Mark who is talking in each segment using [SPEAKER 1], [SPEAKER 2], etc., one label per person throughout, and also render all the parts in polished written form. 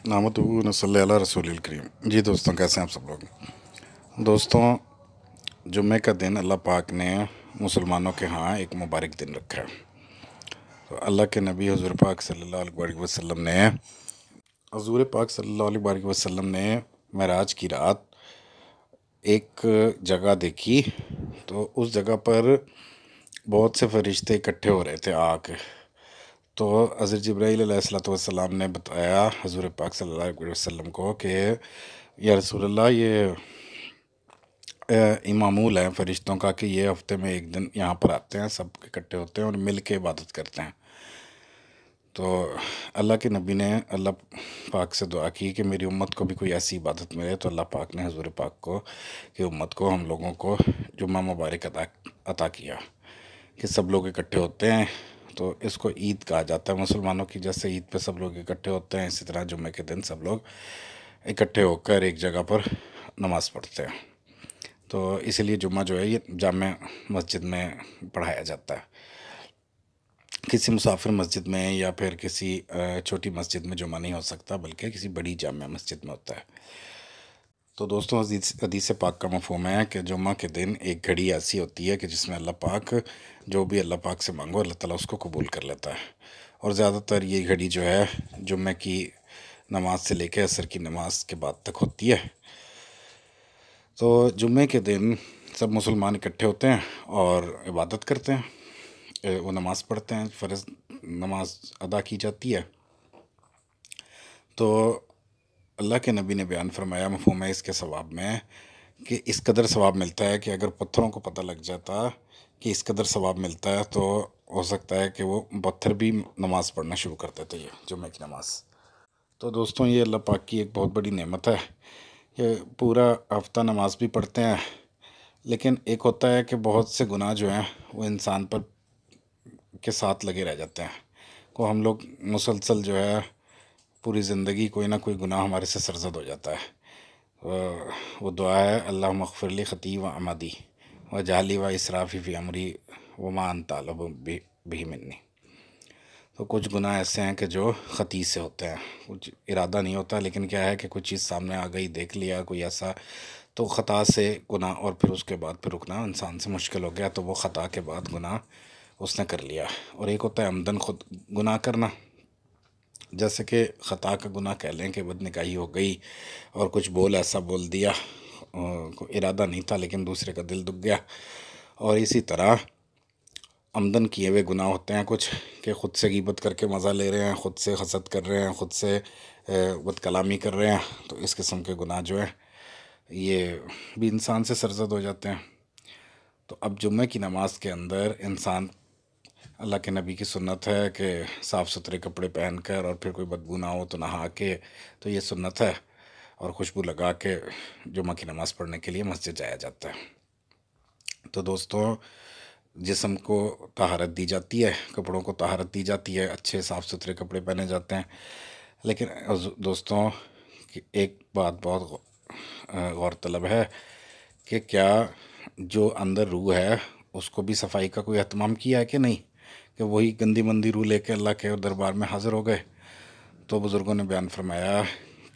[SPEAKER 1] नहमदुहु व नसल्ली अला रसूलिल करीम। जी दोस्तों, कैसे हैं आप सब लोग। दोस्तों, जुम्मे का दिन अल्लाह पाक ने मुसलमानों के यहाँ एक मुबारक दिन रखा है। तो अल्लाह के नबी हुज़ूर पाक सल्लल्लाहु अलैहि वसल्लम ने मेराज की रात एक जगह देखी। तो उस जगह पर बहुत से फरिश्ते इकट्ठे हो रहे थे आके। तो हज़रत जिब्राईल अलैहिस्सलाम ने बताया हुज़ूर पाक सल्लल्लाहु अलैहि वसल्लम को कि या रसूलल्लाह, ये मामूल है फ़रिश्तों का कि ये हफ्ते में एक दिन यहाँ पर आते हैं, सब इकट्ठे होते हैं और मिल के इबादत करते हैं। तो अल्लाह के नबी ने अल्लाह पाक से दुआ की कि मेरी उम्मत को भी कोई ऐसी इबादत मिले। तो अल्लाह पाक ने हुज़ूर पाक को कि उम्मत को, हम लोगों को जुम्मा मुबारक अता किया कि सब लोग इकट्ठे होते हैं। तो इसको ईद कहा जाता है मुसलमानों की। जैसे ईद पे सब लोग इकट्ठे होते हैं, इसी तरह जुम्मे के दिन सब लोग इकट्ठे होकर एक जगह पर नमाज़ पढ़ते हैं। तो इसीलिए जुम्मा जो है ये जामे मस्जिद में पढ़ाया जाता है। किसी मुसाफिर मस्जिद में या फिर किसी छोटी मस्जिद में जुम्मा नहीं हो सकता, बल्कि किसी बड़ी जामे मस्जिद में होता है। तो दोस्तों, हदीस पाक का मफ़हूम है कि जुम्मा के दिन एक घड़ी ऐसी होती है कि जिसमें अल्लाह पाक जो भी अल्लाह पाक से मांगो अल्लाह ताला उसको कबूल कर लेता है। और ज़्यादातर ये घड़ी जो है जुम्मे की नमाज से लेकर असर की नमाज के बाद तक होती है। तो जुम्मे के दिन सब मुसलमान इकट्ठे होते हैं और इबादत करते हैं, वो नमाज़ पढ़ते हैं, फ़र्ज़ नमाज अदा की जाती है। तो अल्लाह के नबी ने बयान फरमाया मफ़हूम है इसके सवाब में कि इस कदर सवाब मिलता है कि अगर पत्थरों को पता लग जाता कि इस कदर सवाब मिलता है तो हो सकता है कि वो पत्थर भी नमाज़ पढ़ना शुरू कर देते हैं, जुम्मे की नमाज़। तो दोस्तों, ये अल्लाह पाक की एक बहुत बड़ी नेमत है। ये पूरा हफ्ता नमाज भी पढ़ते हैं, लेकिन एक होता है कि बहुत से गुनाह जो हैं वो इंसान पर के साथ लगे रह जाते हैं। को हम लोग मुसलसल जो है पूरी ज़िंदगी कोई ना कोई गुनाह हमारे से सरज़द हो जाता है। वो दुआ है, अल्लाह मग़फ़िरली ख़ती व अमदी व जाली व इसराफ़ी फ़ी अमरी व मा अंता तालिबु बिही मिन्नी। तो कुछ गुनाह ऐसे हैं कि जो ख़ती से होते हैं, कुछ इरादा नहीं होता, लेकिन क्या है कि कुछ चीज़ सामने आ गई, देख लिया कोई ऐसा, तो ख़ता से गुनाह और फिर उसके बाद फिर रुकना इंसान से मुश्किल हो गया, तो वो ख़ता के बाद गुनाह उसने कर लिया। और एक होता है अमदन खुद गुनाह करना, जैसे कि ख़ता का गुनाह कह लें कि बदनिकाही हो गई और कुछ बोल ऐसा बोल दिया, कोई इरादा नहीं था लेकिन दूसरे का दिल दुख गया। और इसी तरह आमदन किए हुए गुनाह होते हैं कुछ कि ख़ुद से गीबत करके मज़ा ले रहे हैं, ख़ुद से हसद कर रहे हैं, ख़ुद से बदकलामी कर रहे हैं। तो इस किस्म के गुनाह जो है ये भी इंसान से सरज़द हो जाते हैं। तो अब जुम्मे की नमाज के अंदर इंसान, अल्लाह के नबी की सुन्नत है कि साफ़ सुथरे कपड़े पहन कर और फिर कोई बदबू ना हो तो नहा के, तो ये सुन्नत है, और खुशबू लगा के जुम्मा की नमाज़ पढ़ने के लिए मस्जिद जाया जाता है। तो दोस्तों, जिस्म को तहारत दी जाती है, कपड़ों को तहारत दी जाती है, अच्छे साफ़ सुथरे कपड़े पहने जाते हैं। लेकिन दोस्तों, कि एक बात बहुत गौरतलब है कि क्या जो अंदर रूह है उसको भी सफाई का कोई एहतमाम किया है कि नहीं, कि वही गंदी मंदी रूह लेके अल्लाह के दरबार में हाज़िर हो गए। तो बुज़ुर्गों ने बयान फरमाया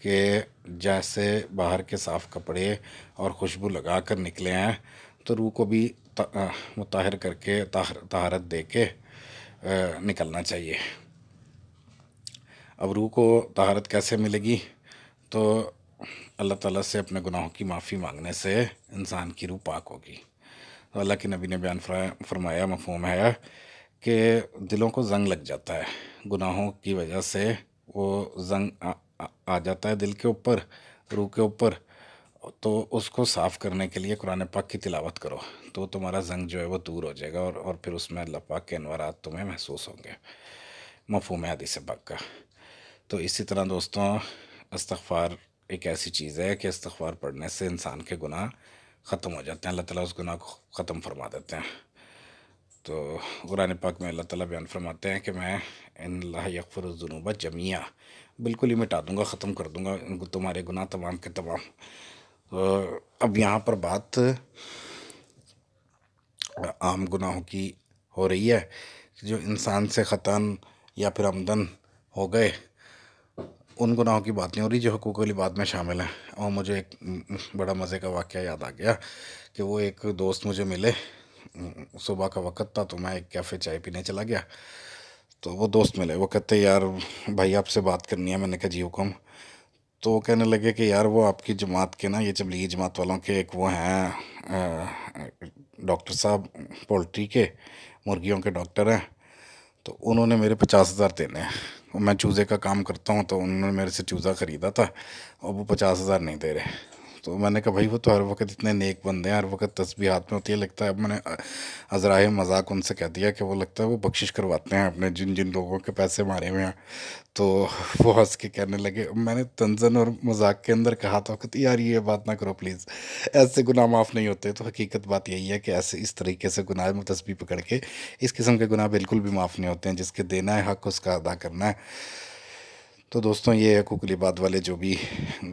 [SPEAKER 1] कि जैसे बाहर के साफ़ कपड़े और खुशबू लगा कर निकले हैं, तो रूह को भी मुताहिर करके तहारत दे के निकलना चाहिए। अब रूह को तहारत कैसे मिलेगी, तो अल्लाह ताला से अपने गुनाहों की माफ़ी मांगने से इंसान की रूह पाक होगी। तो अल्लाह के नबी ने बयान फरमाया मफ़हूम है कि दिलों को जंग लग जाता है गुनाहों की वजह से, वो जंग आ जाता है दिल के ऊपर, रूह के ऊपर। तो उसको साफ़ करने के लिए कुरान पाक की तिलावत करो, तो तुम्हारा जंग जो है वो दूर हो जाएगा, और फिर उसमें अल्लाह पाक के अनवारात तुम्हें महसूस होंगे। मफ़हूम है हदीस पाक का। तो इसी तरह दोस्तों, इस्तिग़फ़ार एक ऐसी चीज़ है कि इस्तिग़फ़ार पढ़ने से इंसान के गुनाह ख़त्म हो जाते हैं, अल्लाह ताला उस गुनाह को ख़त्म फरमा देते हैं। तो कुरान पाक में अल्लाह ताला बयान फरमाते हैं कि मैं इन्नल्लाह यग़फ़िरुज़्ज़ुनूब जमीआ, बिल्कुल ही मिटा दूंगा, ख़त्म कर दूंगा तुम्हारे गुनाह तमाम के तमाम। तो अब यहाँ पर बात आम गुनाहों की हो रही है, जो इंसान से ख़तन या फिर आमदन हो गए, ان گناہوں کی بات نہیں ہو رہی جو حقوق والی بات میں شامل ہیں. اور مجھے ایک بڑا مزے کا واقعہ یاد آ گیا کہ وہ ایک دوست مجھے ملے. صبح کا وقت تھا تو میں ایک کیفے چائے پینے چلا گیا. تو وہ دوست ملے، وہ کہتے یار بھائی آپ سے بات کرنی ہے. میں نے کہا جی حکم. تو وہ کہنے لگے کہ یار وہ آپ کی جماعت کے نا، یہ تبلیغی جماعت والوں کے ایک وہ ہیں ڈاکٹر صاحب پولٹری کے، مرغیوں کے ڈاکٹر ہیں. تو انہوں نے میرے 50,000 دینے ہیں. اور میں چوزے کا کام کرتا ہوں تو انہوں نے میرے سے چوزا خریدا تھا اور وہ 50,000 نہیں دے رہے. تو میں نے کہا بھائی وہ تو ہر وقت اتنے نیک بندے ہیں، ہر وقت تسبیح ہاتھ میں ہوتی ہے. لگتا ہے اب میں نے عذرائے مذاق ان سے کہہ دیا کہ وہ لگتا ہے وہ بخشش کرواتے ہیں اپنے جن جن لوگوں کے پیسے مارے ہوئے ہیں. تو وہ ہنس کے کہنے لگے، میں نے طنزاً اور مذاق کے اندر کہا تھا کہ یار یہ بات نہ کرو پلیز، ایسے گناہ معاف نہیں ہوتے. تو حقیقت بات یہی ہے کہ ایسے اس طریقے سے گناہ تسبیح پکڑ کے اس قسم کے گناہ بالکل بھی معاف نہیں ہوتے ہیں. جس کے دینا ہے حق اس کا ادا کرنا ہے. تو دوستوں یہ حقوق العباد والے جو بھی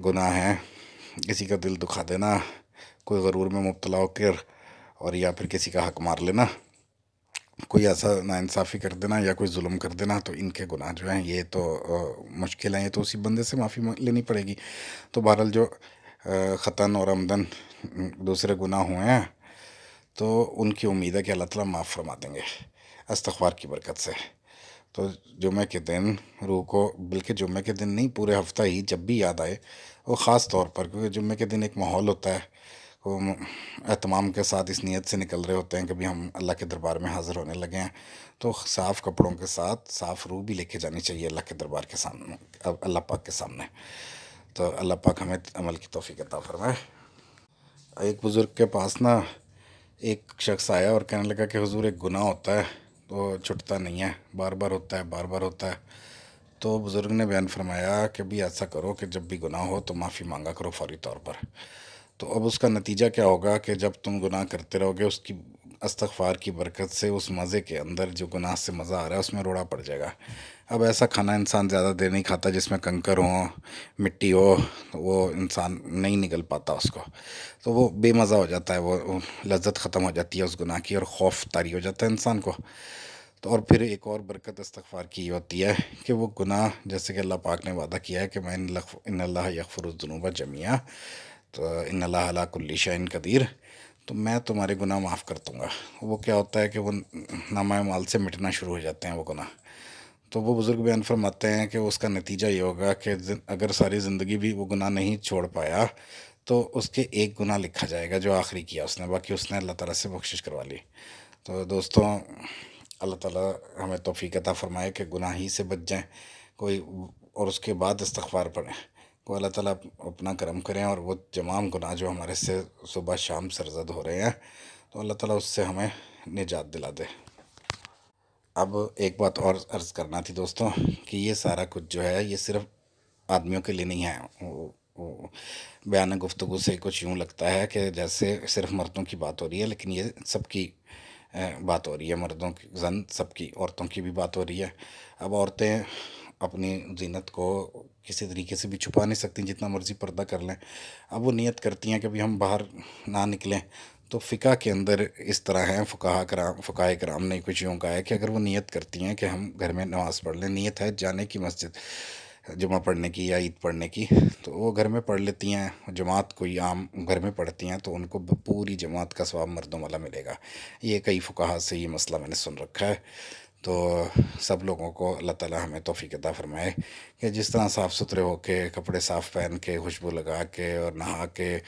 [SPEAKER 1] گناہ ہیں، کسی کا دل دکھا دینا، کوئی غرور میں مبتلا ہو کر، اور یا پھر کسی کا حق مار لینا، کوئی ایسا ناانصافی کر دینا یا کوئی ظلم کر دینا، تو ان کے گناہ جو ہیں یہ تو مشکل ہیں. یہ تو اسی بندے سے معافی لینی پڑے گی. تو بہرحال جو خطاً اور عمدن دوسرے گناہ ہوئے ہیں تو ان کی امید ہے کہ اللہ تعالیٰ معاف فرما دیں گے استغفار کی برکت سے. تو جمعہ کے دن روح کو، بلکہ جمعہ کے دن نہیں، پورے ہفتہ ہی جب بھی یاد آئے، وہ خاص طور پر، کیونکہ جمعہ کے دن ایک ماحول ہوتا ہے، وہ اہتمام کے ساتھ اس نیت سے نکل رہے ہوتے ہیں کہ بھی ہم اللہ کے دربار میں حاضر ہونے لگے ہیں. تو صاف کپڑوں کے ساتھ صاف روح بھی لے کے جانی چاہیے اللہ کے دربار کے سامنے، اللہ پاک کے سامنے. تو اللہ پاک ہمیں عمل کی توفیق عطا فرمائے. ایک بزرگ کے پاس نا ایک شخص آیا اور کہنے لگا کہ حضور ایک گناہ ہوتا ہے تو چھٹتا نہیں ہے، بار بار ہوتا ہے، بار بار ہوتا ہے. تو بزرگ نے بیان فرمایا کہ بھی ایسا کرو کہ جب بھی گناہ ہو تو معافی مانگا کرو فوری طور پر. تو اب اس کا نتیجہ کیا ہوگا کہ جب تم گناہ کرتے رہو گے، اس کی استغفار کی برکت سے اس مزے کے اندر، جو گناہ سے مزہ آ رہا ہے اس میں روڑا پڑ جائے گا. اب ایسا کھانا انسان زیادہ دیر نہیں کھاتا جس میں کنکر ہوں، مٹی ہو، تو وہ انسان نہیں نگل پاتا اس کو. تو وہ بے مزہ ہو جاتا ہے، وہ لذت ختم ہو جاتی ہے اس گناہ کی، اور خوف طاری ہو جاتا ہے انسان کو. تو اور پھر ایک اور برکت استغفار کی ہوتی ہے کہ وہ گناہ، جیسے کہ اللہ پاک نے وعدہ کیا ہے کہ میں ان اللہ یغفر الذنوب جميعا، تو ان اللہ علی کل شیء قدیر، تو میں تمہارے گناہ معاف کر دوں گا. وہ کیا ہوتا ہے کہ وہ نامہ اعمال سے مٹنا شروع ہو جاتے ہیں وہ گناہ. تو وہ بزرگ بیان فرماتے ہیں کہ اس کا نتیجہ یہ ہوگا کہ اگر ساری زندگی بھی وہ گناہ نہیں چھوڑ پایا تو اس کے ایک گناہ لکھا جائے گا جو آخری کیا اس نے، باقی اس نے اللہ تعالیٰ سے بخشش کروا لی. تو دوستوں اللہ تعالیٰ ہمیں توفیق عطا فرمائے کہ گناہ ہی سے بچ جائیں کوئی، اور اس کے بعد استغفار پڑھیں. کو اللہ تعالیٰ اپنا کرم کریں اور وہ تمام گناہ جو ہمارے سے صبح شام سرزد ہو رہے ہیں تو اللہ تعالیٰ اس سے ہمیں نجات دلا دے. اب ایک بات اور عرض کرنا تھی دوستوں کہ یہ سارا کچھ جو ہے یہ صرف آدمیوں کے لیے نہیں ہے. بیان گفتگو سے کچھ یوں لگتا ہے کہ جیسے صرف مردوں کی بات ہو رہی ہے، لیکن یہ سب کی بات ہو رہی ہے. مردوں کی، زن سب کی، عورتوں کی بھی بات ہو رہی ہے. اب عورتیں اپنی زینت کو کسی طریقے سے بھی چھپا نہیں سکتی، جتنا مرضی پردہ کر لیں. اب وہ نیت کرتی ہیں کہ بھی ہم باہر نہ نکلیں. تو فقہ کے اندر اس طرح ہیں، فقہائے کرام نے کچھ یوں کہا ہے کہ اگر وہ نیت کرتی ہیں کہ ہم گھر میں نماز پڑھ لیں، نیت ہے جانے کی مسجد جمعہ پڑھنے کی یا عید پڑھنے کی، تو وہ گھر میں پڑھ لیتی ہیں. جماعت کوئی عام گھر میں پڑھتی ہیں تو ان کو پوری جماعت کا ثواب مردوں والا ملے گا. یہ کئی فقہا سے یہ مسئلہ میں نے سن رکھا ہے. تو سب لوگوں کو اللہ تعالیٰ ہمیں توفیق عطا فرمائے کہ جس طرح صاف ستھرے ہو کے، کپڑے صاف پہن کے، خوشبو لگا کے اور نہا کے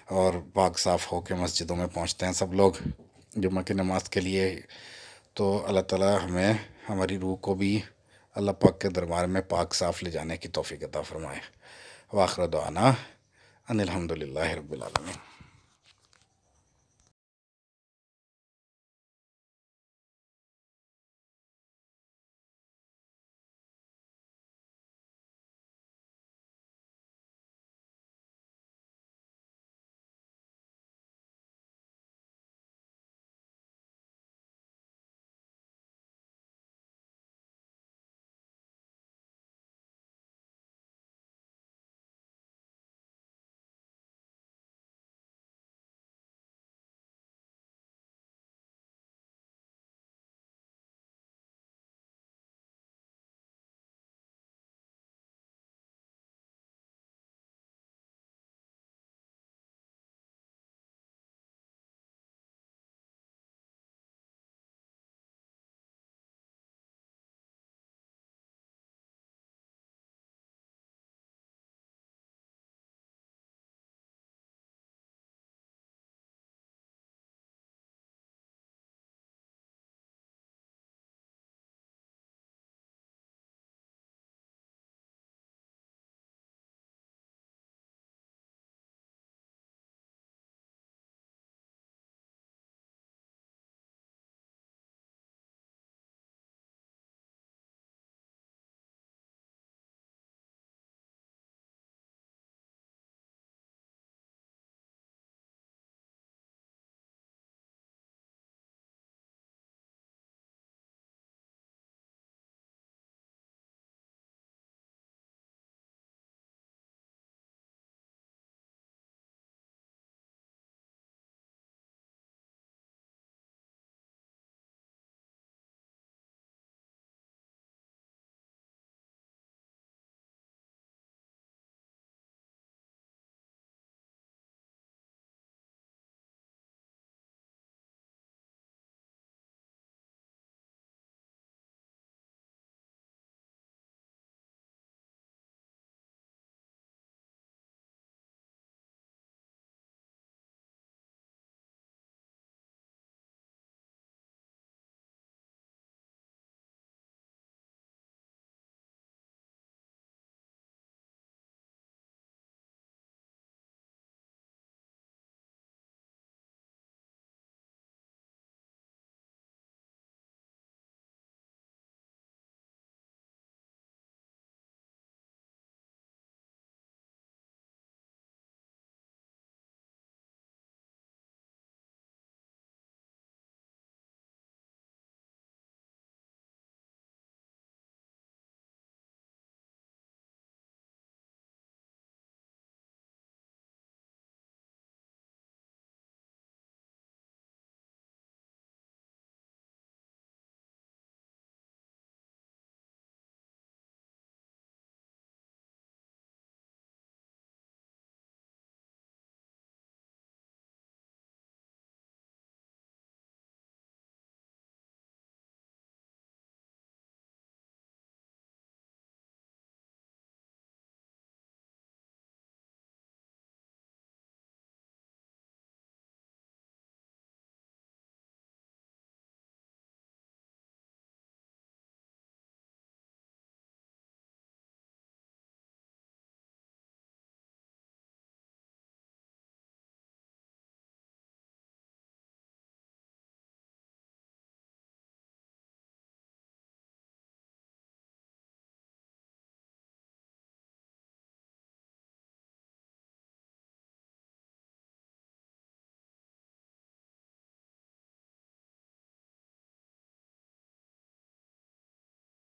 [SPEAKER 1] اور پاک صاف ہو کے مسجدوں میں پہنچتے ہیں سب لوگ جمعہ کی نماز کے لیے، تو اللہ تعالیٰ ہمیں ہماری روح کو بھی اللہ پاک کے دربار میں پاک صاف لے جانے کی توفیق عطا فرمائے. وآخر دعوانا ان الحمد للہ رب العالمین.